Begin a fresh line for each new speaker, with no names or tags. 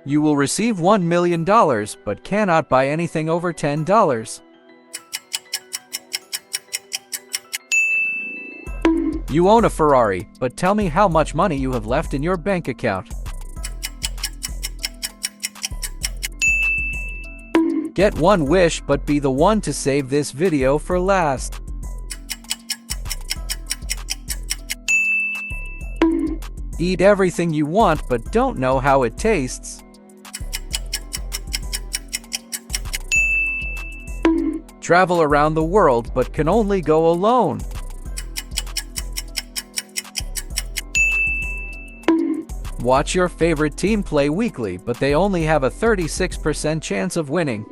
You will receive $1 million, but cannot buy anything over $10. You own a Ferrari, but tell me how much money you have left in your bank account. Get one wish, but be the one to save this video for last. Eat everything you want, but don't know how it tastes. Travel around the world, but can only go alone. Watch your favorite team play weekly, but they only have a 36% chance of winning.